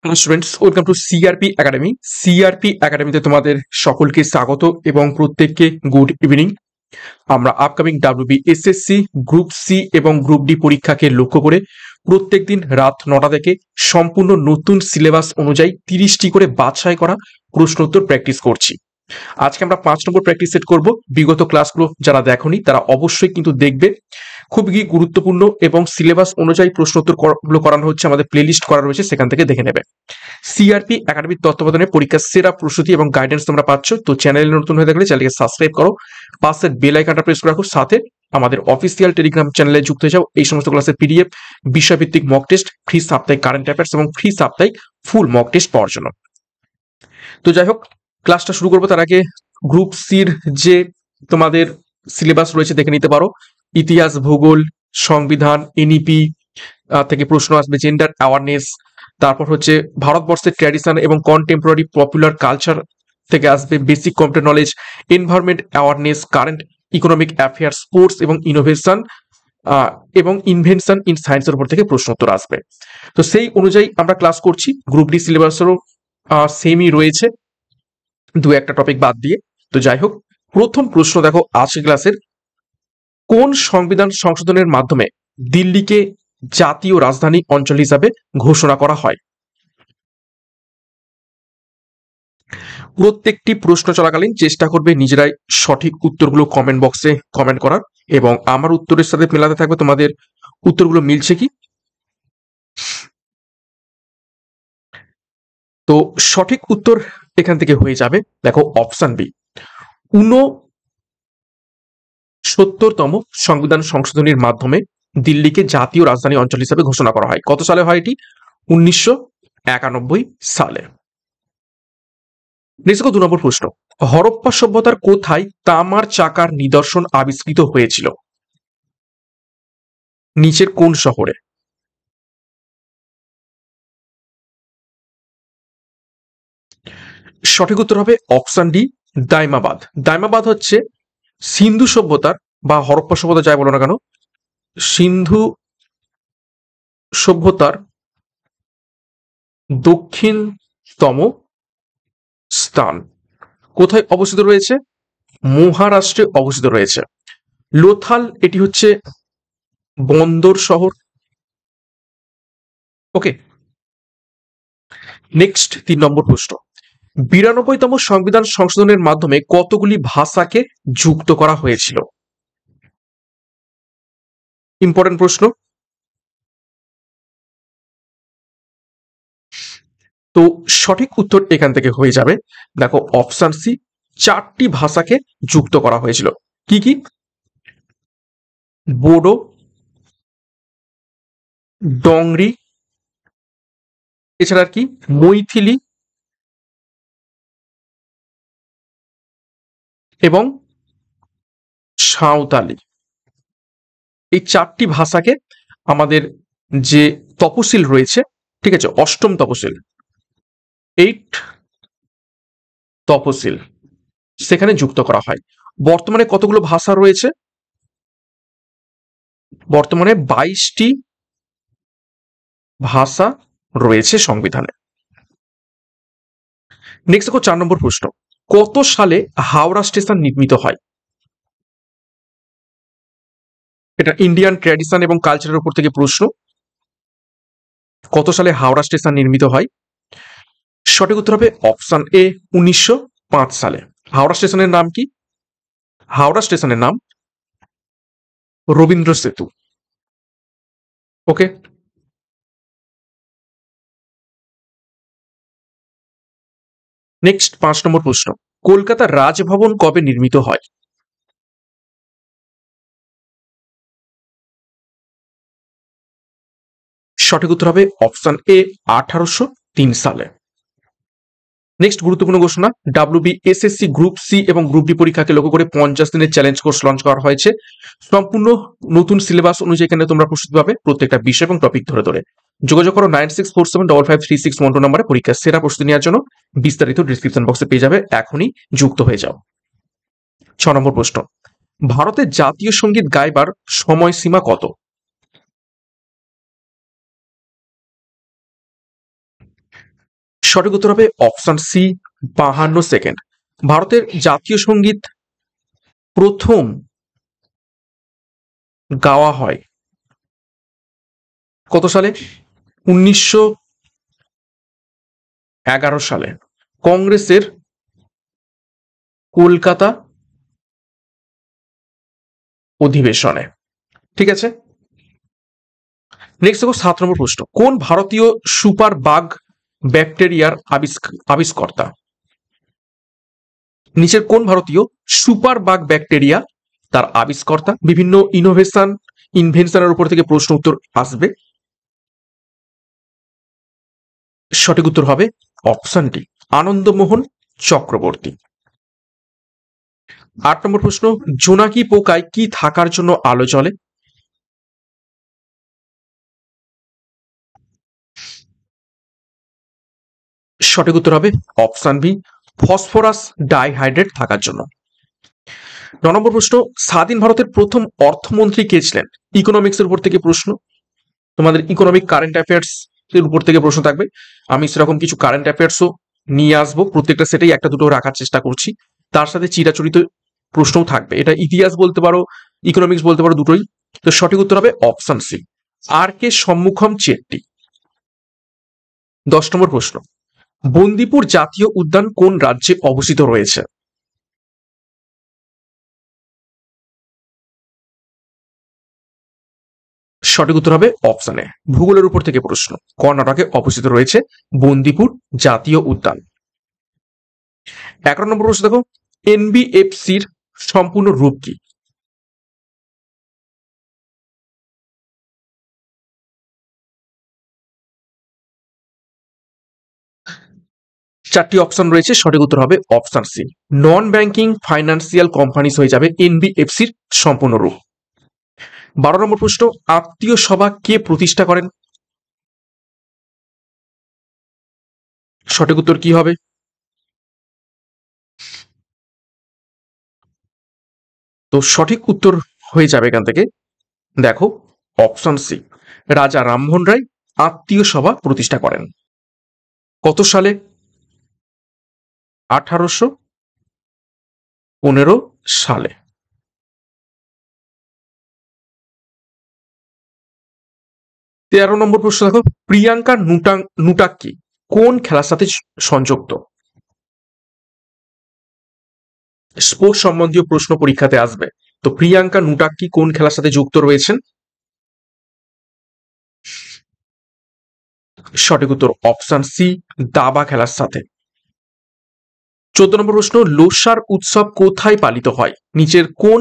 Hello students, welcome to CRP academy. CRP একাডেমিতে তোমাদের সকলকে স্বাগত এবং প্রত্যেককে গুড ইভিনিং। আমরা upcoming WB SSC group C এবং গ্রুপ ডি পরীক্ষাকে লক্ষ্য করে প্রত্যেকদিন রাত 9টা থেকে সম্পূর্ণ নতুন সিলেবাস অনুযায়ী 30টি করে বাছাই করা প্রশ্নোত্তর প্র্যাকটিস করছি। আজকে আমরা 5 নম্বর প্র্যাকটিস সেট করব। বিগত ক্লাসগুলো যারা দেখোনি তারা অবশ্যই কিন্তু দেখবে, খুবই গুরুত্বপূর্ণ এবং সিলেবাস অনুযায়ী প্রশ্নোত্তরগুলো করানো হচ্ছে, আমাদের প্লেলিস্ট করা রয়েছে, সেখান থেকে দেখে নেবে। সিআরপি একাডেমির তত্ত্বাবধানে পরীক্ষার সেরা প্রস্তুতি এবং গাইডেন্স তোমরা পাচ্ছ। তো চ্যানেলে নতুন হয়ে থাকলে চ্যানেলকে সাবস্ক্রাইব করো, পাশের বেল আইকনটা প্রেস করে রাখো, সাথে আমাদের অফিসিয়াল টেলিগ্রাম চ্যানেলে যুক্ত হয়ে যাও এই সমস্ত ক্লাসের পিডিএফ, বিষয়ভিত্তিক মক টেস্ট, ফ্রি সাপ্তাহিক কারেন্ট অ্যাফেয়ার্স এবং ফ্রি সাপ্তাহিক ফুল মক টেস্ট পাওয়ার জন্য। তো যাই হোক, ক্লাসটা শুরু করবো তার আগে গ্রুপ সির যে তোমাদের সিলেবাস রয়েছে দেখে নিতে পারো। ইতিহাস, ভূগোল, সংবিধান, এনইপি থেকে প্রশ্ন আসবে, জেন্ডার অ্যাওয়ারনেস, তারপর হচ্ছে ভারতবর্ষের ট্র্যাডিশন এবং কন্টেম্পোরারি পপুলার কালচার থেকে আসবে, basic computer knowledge, environment awareness, current economic affair, sports এবং ইনোভেশন এবং ইনভেনশন ইন সায়েন্সের উপর থেকে প্রশ্ন উত্তর আসবে। তো সেই অনুযায়ী আমরা ক্লাস করছি। গ্রুপ ডি সিলেবাসেরও সেমই রয়েছে, দু একটা টপিক বাদ দিয়ে। তো যাই হোক, প্রথম প্রশ্ন দেখো আজকের ক্লাসের, কোন সংবিধান সংশোধনের মাধ্যমে দিল্লিকে জাতীয় রাজধানী অঞ্চল হিসাবে ঘোষণা করা হয়? প্রত্যেকটি প্রশ্ন চলাকালীন চেষ্টা করবে নিজেরাই সঠিক উত্তরগুলো কমেন্ট বক্সে কমেন্ট করার, এবং আমার উত্তরের সাথে মেলাতে থাকবে তোমাদের উত্তরগুলো মিলছে কি। তো সঠিক উত্তর এখান থেকে হয়ে যাবে, দেখো অপশন বি, 69তম সংবিধান সংশোধনীর মাধ্যমে দিল্লিকে জাতীয় রাজধানী অঞ্চল হিসেবে ঘোষণা করা হয়। কত সালে হয় এটি? 1991 সালে। নেক্সট 2 নম্বর প্রশ্ন, হরপ্পা সভ্যতার কোথায় তামার চাকার নিদর্শন আবিষ্কৃত হয়েছিল? নিচের কোন শহরে? সঠিক উত্তর হবে অপশন ডি, দাইমাবাদ। দাইমাবাদ হচ্ছে সিন্ধু সভ্যতার বা হরপ্পা সভ্যতা যাই বলো না কেন, সিন্ধু সভ্যতার দক্ষিণতম স্থান। কোথায় অবস্থিত রয়েছে? মহারাষ্ট্রে অবস্থিত রয়েছে। লোথাল এটি হচ্ছে বন্দর শহর। ওকে, নেক্সট 3 নম্বর প্রশ্ন, 92তম সংবিধান সংশোধনের মাধ্যমে কতগুলি ভাষাকে যুক্ত করা হয়েছিল? ইম্পর্টেন্ট প্রশ্ন। তো সঠিক উত্তর এখান থেকে হয়ে যাবে, দেখো অপশন সি, 4টি ভাষাকে যুক্ত করা হয়েছিল। কি কি? বোডো, ডংরি, এছাড়া কি মৈথিলি এবং সাঁওতালি। এই 4টি ভাষাকে আমাদের যে তপশিল রয়েছে, ঠিক আছে, 8ম তপশিল, 8 তপশিল, সেখানে যুক্ত করা হয়। বর্তমানে কতগুলো ভাষা রয়েছে? বর্তমানে 22টি ভাষা রয়েছে সংবিধানে। নেক্সট দেখো 4 নম্বর প্রশ্ন, কত সালে হাওড়া স্টেশন নির্মিত হয়? এটা ইন্ডিয়ান ট্র্যাডিশন এবং কালচারের উপর থেকে প্রশ্ন। কত সালে হাওড়া স্টেশন নির্মিত হয়? সঠিক উত্তর হবে অপশন এ, 1905 সালে। হাওড়া স্টেশনের নাম কি? হাওড়া স্টেশনের নাম রবীন্দ্র সেতু। ওকে, নেক্সট 5 নম্বর প্রশ্ন, কলকাতা রাজভবন কবে নির্মিত হয়? সঠিক উত্তর হবে অপশন এ, 1803 সালে। নেক্সট গুরুত্বপূর্ণ ঘোষণা, ডাব্লিউবি এসএসসি গ্রুপ সি এবং গ্রুপ ডি পরীক্ষাকে লক্ষ্য করে 50 দিনের চ্যালেঞ্জ কোর্স লঞ্চ করা হয়েছে। সম্পূর্ণ নতুন সিলেবাস অনুযায়ী এখানে তোমরা প্রস্তুতি পাবে প্রত্যেকটা বিষয় এবং টপিক ধরে ধরে। যোগাযোগ করো 9647553612 নম্বরে পরীক্ষার সেরা প্রস্তুতি নেওয়ার জন্য। বিস্তারিত ডিসক্রিপশন বক্সে পেয়ে যাবে, এখনই যুক্ত হয়ে যাও। 6 নম্বর প্রশ্ন, ভারতের জাতীয় সঙ্গীত গাইবার সময়সীমা কত? সঠিক উত্তর হবে অপশন সি 52 সেকেন্ড। ভারতের জাতীয় সঙ্গীত প্রথম গাওয়া হয় কত সালে? 1911 সালে কংগ্রেসের কলকাতা অধিবেশনে। ঠিক আছে, নেক্সট দেখো 7 নম্বর প্রশ্ন। কোন ভারতীয় সুপার বাগ ব্যাকটেরিয়ার আবিষ্কর্তা? নিচের কোন ভারতীয় সুপার বাগ ব্যাকটেরিয়া তার আবিষ্কর্তা? বিভিন্ন ইনভেনশনের উপর থেকে প্রশ্ন উত্তর আসবে। সঠিক উত্তর হবে অপশন ডি আনন্দমোহন চক্রবর্তী। 8 নম্বর প্রশ্ন। জোনাকি পোকায় কি থাকার জন্য আলো জ্বলে? সঠিক উত্তর হবে অপশন বি ফসফরাস ডাইহাইড্রেট থাকার জন্য। 9 নম্বর প্রশ্ন। স্বাধীন ভারতের প্রথম অর্থমন্ত্রী কে ছিলেন? ইকোনমিক্স এর উপর থেকে প্রশ্ন, তোমাদের ইকোনমিক কারেন্ট অ্যাফেয়ার্স এর উপর থেকে প্রশ্ন থাকবে। আমি সেরকম কিছু কারেন্ট অ্যাফেয়ার্সও নিয়ে আসবো, প্রত্যেকটা সেটাই একটা দুটো রাখার চেষ্টা করছি, তার সাথে চিরাচরিত প্রশ্নও থাকবে। এটা ইতিহাস বলতে পারো, ইকোনমিক্স বলতে পারো, দুটোই। তো সঠিক উত্তর হবে অপশন সি আর কে সম্মুখম চেট্টি। 10 নম্বর প্রশ্ন। বন্দিপুর জাতীয় উদ্যান কোন রাজ্যে অবস্থিত রয়েছে? সঠিক উত্তর হবে অপশন এ ভূগোলের উপর থেকে প্রশ্ন। কর্ণাটকে অবস্থিত রয়েছে বন্দিপুর জাতীয় উদ্যান। 11 নম্বর প্রশ্ন দেখো, এনবিএফসির সম্পূর্ণ রূপ কি? চারটি অপশন রয়েছে, সঠিক উত্তর হবে option C non banking financial companies হয়ে যাবে এনবিএফসির সম্পূর্ণ রূপ। 12 নম্বর প্রশ্ন। আত্মীয় সভা কে প্রতিষ্ঠা করেন? সঠিক উত্তর কি হবে? তো সঠিক উত্তর হয়ে যাবে এখান থেকে, দেখো অপশন সি রাজা রামমোহন রায় আত্মীয় সভা প্রতিষ্ঠা করেন। কত সালে? 1815 সালে। 13 নম্বর প্রশ্ন দেখো, প্রিয়াঙ্কা নুটাক্কি কোন খেলার সাথে সংযুক্ত? স্পোর্টস সম্বন্ধীয় প্রশ্ন পরীক্ষাতে আসবে। তো প্রিয়াঙ্কা নুটাক্কি কোন খেলার সাথে যুক্ত রয়েছেন? সঠিক উত্তর অপশন সি দাবা খেলার সাথে। 14 নম্বর প্রশ্ন। লোসার উৎসব কোথায় পালিত হয়? নিচের কোন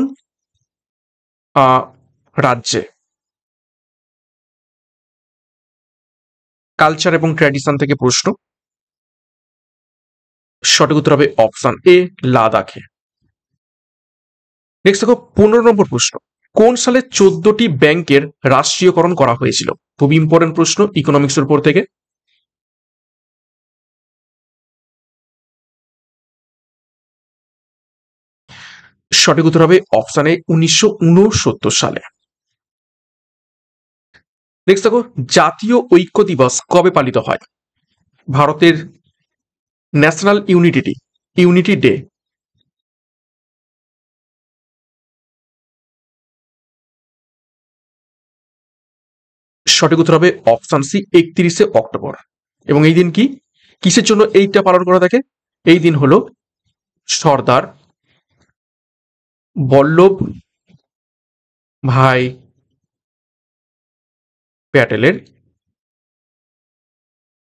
রাজ্যে? কালচার এবং ট্র্যাডিশন থেকে প্রশ্ন। সঠিক উত্তর হবে অপশন এ লাদাখে। নেক্সট দেখো 15 নম্বর প্রশ্ন। কোন সালে 14টি ব্যাংকের রাষ্ট্রীয়করণ করা হয়েছিল? খুব ইম্পর্টেন্ট প্রশ্ন ইকোনমিক্সের উপর থেকে। সঠিক উত্তর হবে অপশন এ 1969 সালে। নেক্সট দেখো জাতীয় ঐক্য দিবস কবে পালিত হয়? ভারতের ন্যাশনাল ইউনিটি ডে। সঠিক উত্তর হবে অপশন সি 31 অক্টোবর। এবং এই দিন কি, কিসের জন্য এইটা পালন করা থাকে? এই দিন হলো সর্দার বল্লভ ভাই প্যাটেলের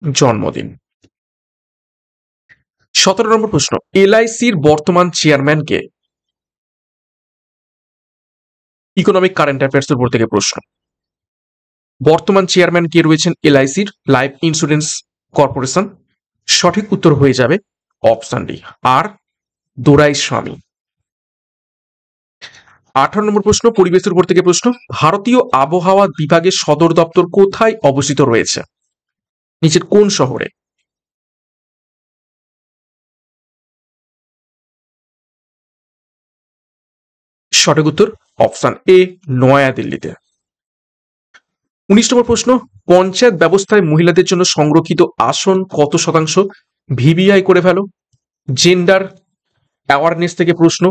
জন্মদিন। 17 নম্বর প্রশ্ন। এলআইসির বর্তমান চেয়ারম্যান কে? ইকোনমিক কারেন্ট অ্যাফেয়ার্স উপর থেকে প্রশ্ন। বর্তমান চেয়ারম্যান কে রয়েছেন এলআইসির লাইফ ইন্স্যুরেন্স কর্পোরেশন? সঠিক উত্তর হয়ে যাবে অপশন ডি আর দোরাইস্বামী। 18 নম্বর প্রশ্ন পরিবেশের উপর থেকে প্রশ্ন। ভারতীয় আবহাওয়া বিভাগের সদর দপ্তর কোথায় অবস্থিত রয়েছে? নিচের কোন শহরে? সঠিক উত্তর অপশন এ নয়াদিল্লিতে। 19 নম্বর প্রশ্ন, পঞ্চায়েত ব্যবস্থায় মহিলাদের জন্য সংরক্ষিত আসন কত শতাংশ? ভিভিআই করে ফেলো। জেন্ডার অ্যাওয়ারনেস থেকে প্রশ্ন,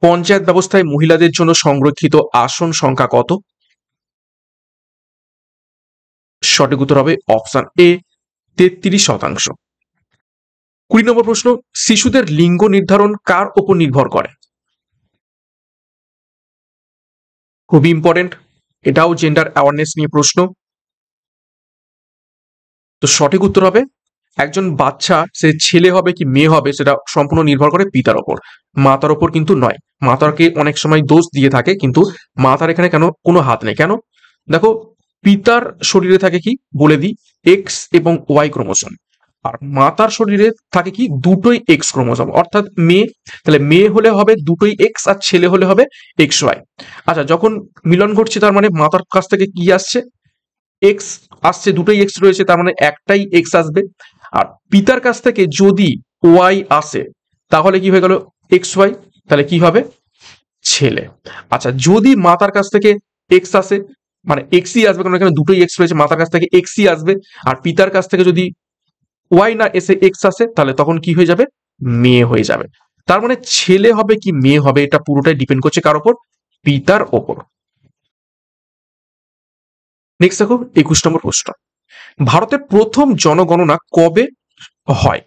পঞ্চায়েত ব্যবস্থায় মহিলাদের জন্য সংরক্ষিত আসন সংখ্যা কত? সঠিক উত্তর হবে অপশন এ 33%। 20 নম্বর প্রশ্ন, শিশুদের লিঙ্গ নির্ধারণ কার ওপর নির্ভর করে? খুবই ইম্পর্টেন্ট, এটাও জেন্ডার অ্যাওয়ারনেস নিয়ে প্রশ্ন। তো সঠিক উত্তর হবে, একজন বাচ্চা সে ছেলে হবে কি মেয়ে হবে সেটা সম্পূর্ণ নির্ভর করে পিতার ওপর, মাতার ওপর কিন্তু নয়। মাতাকে অনেক সময় দোষ দিয়ে থাকে, কিন্তু মাতার এখানে কেন কোনো হাত নেই। কেন? দেখো, পিতার শরীরে থাকে কি বলে দিই, এক্স এবং ওয়াই ক্রোমোসোম, আর মাতার শরীরে থাকে কি দুটোই এক্স ক্রোমোসোম, অর্থাৎ মেয়ে। তাহলে মেয়ে হলে হবে দুটোই এক্স, আর ছেলে হলে হবে এক্স ওয়াই। আচ্ছা, যখন মিলন ঘটছে তার মানে মাতার কাছ থেকে কি আসছে? এক্স আসছে, দুটোই এক্স রয়েছে, তার মানে একটাই এক্স আসবে। আর পিতার কাছ থেকে যদি ওয়াই আসে তাহলে কি হয়ে গেল? X Y. তাহলে কি হবে? ছেলে। আচ্ছা, যদি মাতার কাছ থেকে এক্স আসে, মানে এক্সই আসবে, কারণ এখানে দুটোই এক্স রয়েছে, মাতার কাছ থেকে এক্সই আসবে। আর পিতার কাছ থেকে যদি ওয়াই না এসে এক্স আসে, তাহলে তখন কি হয়ে যাবে? মেয়ে হয়ে যাবে। তার মানে ছেলে হবে কি মেয়ে হবে এটা পুরোটাই ডিপেন্ড করছে কার ওপর? পিতার ওপর। নেক্সট দেখো 21 নম্বর প্রশ্ন, ভারতের প্রথম জনগণনা কবে হয়?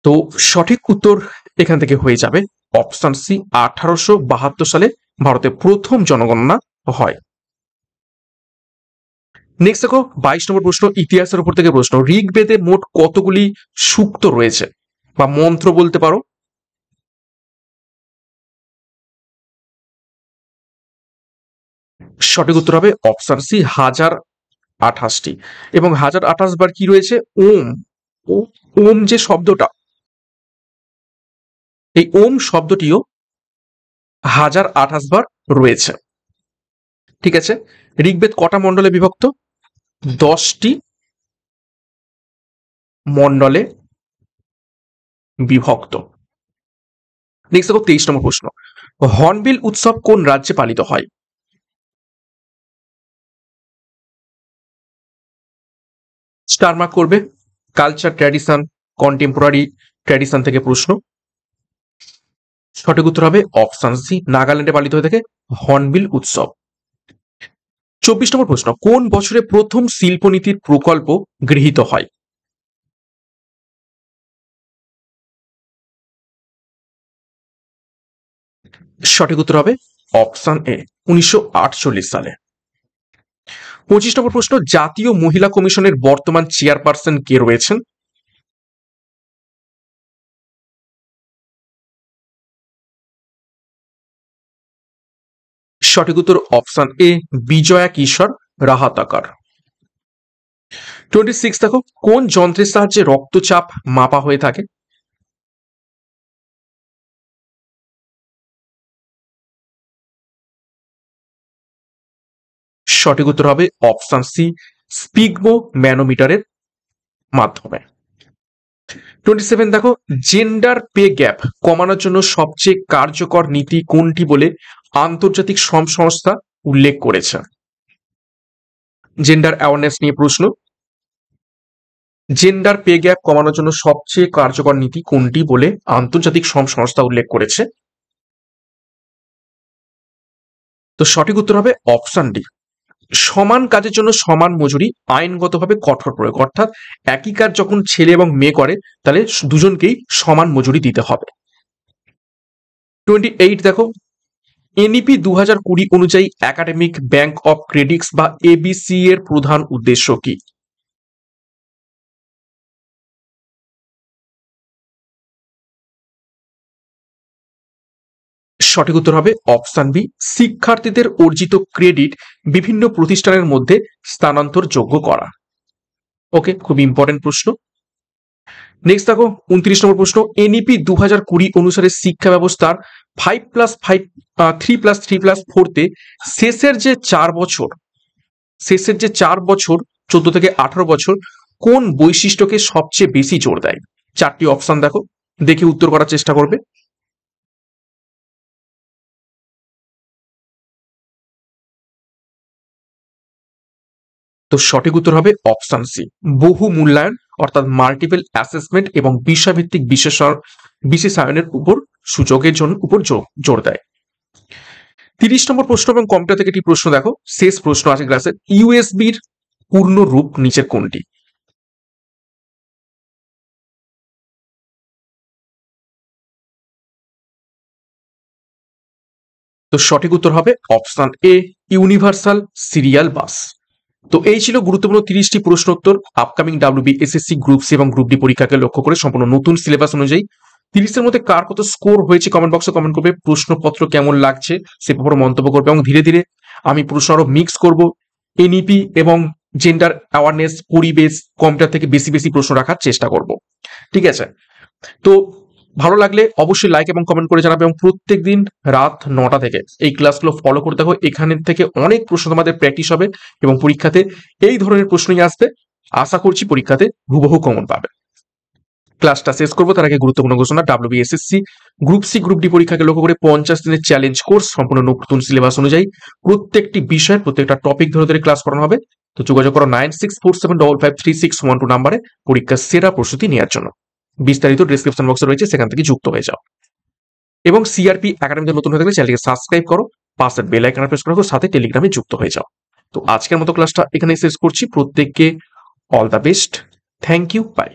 তো সঠিক উত্তর এখান থেকে হয়ে যাবে অপশন সি, 1872 সালে ভারতে প্রথম জনগণনা হয়। নেক্সট দেখো 22 নম্বর প্রশ্ন, ইতিহাসের উপর থেকে প্রশ্ন, ঋগ্বেদে মোট কতগুলি সূক্ত রয়েছে বা মন্ত্র বলতে পারো? সঠিক উত্তর হবে অপশন সি, 1028টি। এবং 1028 বার কি রয়েছে? ওম। ওম যে শব্দটা, এই ওম শব্দটিও 1028 বার রয়েছে। ঠিক আছে, ঋগ্বেদ কটা মণ্ডলে বিভক্ত? 10টি মণ্ডলে বিভক্ত। নেক্সট দেখো 23 নম্বর প্রশ্ন, হর্নবিল উৎসব কোন রাজ্যে পালিত হয়? স্টার মার্ক করবে। কালচার, ট্র্যাডিশন, কন্টেম্পোরারি ট্র্যাডিশন থেকে প্রশ্ন। সঠিক উত্তর হবে অপশন সি, নাগাল্যান্ডে পালিত হয়ে থাকে হর্নবিল উৎসব। 24 নম্বর প্রশ্ন, কোন বছরে প্রথম শিল্পনীতির প্রকল্প গৃহীত হয়? সঠিক উত্তর হবে অপশন এ, 1948 সালে। 25 নম্বর প্রশ্ন, জাতীয় মহিলা কমিশনের বর্তমান চেয়ারপারসন কে রয়েছেন? সঠিক উত্তর অপশন এ, বিজয়া কিশোর রাহাতাকার। 26 দেখো, কোন যন্ত্রের সাহায্যে রক্তচাপ মাপা হয়ে থাকে? সঠিক উত্তর হবে অপশন সি, স্পিগমো ম্যানোমিটারের মাধ্যমে। 27 দেখো, জেন্ডার পে গ্যাপ কমানোর জন্য সবচেয়ে কার্যকর নীতি কোনটি বলে আন্তর্জাতিক শ্রম সংস্থা উল্লেখ করেছে? জেন্ডার অ্যাওয়ারনেস নিয়ে প্রশ্ন, জেন্ডার পে গ্যাপ কমানোর জন্য সবচেয়ে কার্যকর নীতি কোনটি বলে আন্তর্জাতিক শ্রম সংস্থা উল্লেখ করেছে? তো সঠিক উত্তর হবে অপশন ডি, সমান কাজের জন্য সমান মজুরি, আইনগতভাবে কঠোর প্রয়োগ। অর্থাৎ একই কাজ যখন ছেলে এবং মেয়ে করে তাহলে দুজনকেই সমান মজুরি দিতে হবে। 28 দেখো, এনইপি 2020 অনুযায়ী একাডেমিক ব্যাংক অফ ক্রেডিটস বা এবিসি এর প্রধান উদ্দেশ্য কি? সঠিক উত্তর হবে অপশন বি, শিক্ষার্থীদের অর্জিত ক্রেডিট বিভিন্ন প্রতিষ্ঠানের মধ্যে স্থানান্তর যোগ্য করা। ওকে, খুব ইম্পর্টেন্ট প্রশ্ন। নেক্সট দেখো 29 নম্বর প্রশ্ন, এনইপি 2020 অনুসারে শিক্ষা ব্যবস্থার 5+5 3+3+4 শেষের যে 4 বছর, শেষের যে 4 বছর 14 থেকে 18 বছর কোন বৈশিষ্ট্যকে সবচেয়ে বেশি জোর দেয়? চারটি অপশন দেখো, দেখে উত্তর করার চেষ্টা করবে। তো সঠিক উত্তর হবে অপশন সি, বহু মূল্যায়ন অর্থাৎ মাল্টিপল অ্যাসেসমেন্ট এবং বিষয়ভিত্তিক বিশেষায়নের উপর সুযোগের জন্য উপর জোর দেয়। 30 নম্বর প্রশ্ন এবং কম্পিউটার থেকে একটি প্রশ্ন দেখো, শেষ প্রশ্ন আছে ক্লাসের। ইউএসবির পূর্ণ রূপ নিচের কোনটি? তো সঠিক উত্তর হবে option A, universal serial bus. তো এই ছিল গুরুত্বপূর্ণ 30টি প্রশ্ন উত্তর upcoming WB SSC group C এবং গ্রুপ ডি পরীক্ষাকে লক্ষ্য করে সম্পূর্ণ নতুন সিলেবাস অনুযায়ী। 30-এর মধ্যে কার কত স্কোর হয়েছে কমেন্ট বক্সে কমেন্ট করবে, প্রশ্নপত্র কেমন লাগছে সে ব্যাপারে মন্তব্য করবে, এবং ধীরে ধীরে আমি প্রশ্ন আরো মিক্স করব। এনইপি এবং জেন্ডার অ্যাওয়ারনেস, পরিবেশ, কম্পিউটার থেকে বেশি বেশি প্রশ্ন রাখার চেষ্টা করব। ঠিক আছে, তো ভালো লাগলে অবশ্যই লাইক এবং কমেন্ট করে জানাবে, এবং প্রত্যেকদিন রাত 9টা থেকে এই ক্লাসগুলো ফলো করতে হবে। এখানের থেকে অনেক প্রশ্ন তোমাদের প্র্যাকটিস হবে এবং পরীক্ষাতে এই ধরনের প্রশ্নই আসবে। আশা করছি পরীক্ষাতে হুবহু কমন পাবে। ক্লাসটা শেষ করবো তার আগে গুরুত্বপূর্ণ ঘোষণা, WBSSC group C group D পরীক্ষাকে লক্ষ্য করে 50 দিনের চ্যালেঞ্জ কোর্স সম্পূর্ণ নতুন সিলেবাস অনুযায়ী প্রত্যেকটি বিষয়ের প্রত্যেকটা টপিক ধরে ধরে ক্লাস করানো হবে। তো যোগাযোগ করো 9647553612 নাম্বারে পরীক্ষার সেরা প্রস্তুতি নেওয়ার জন্য। বিস্তারিত ডিসক্রিপশন বক্সে রয়েছে, সেখান থেকে যুক্ত হয়ে যাও। এবং সিআরপি একাডেমিতে নতুন হয়ে থাকলে চ্যানেলটিকে সাবস্ক্রাইব করো, পাশের বেল আইকন প্রেস করো, সাথে টেলিগ্রামে যুক্ত হয়ে যাও। তো আজকের মতো ক্লাসটা এখানেই শেষ করছি। প্রত্যেককে all the best, thank you, by.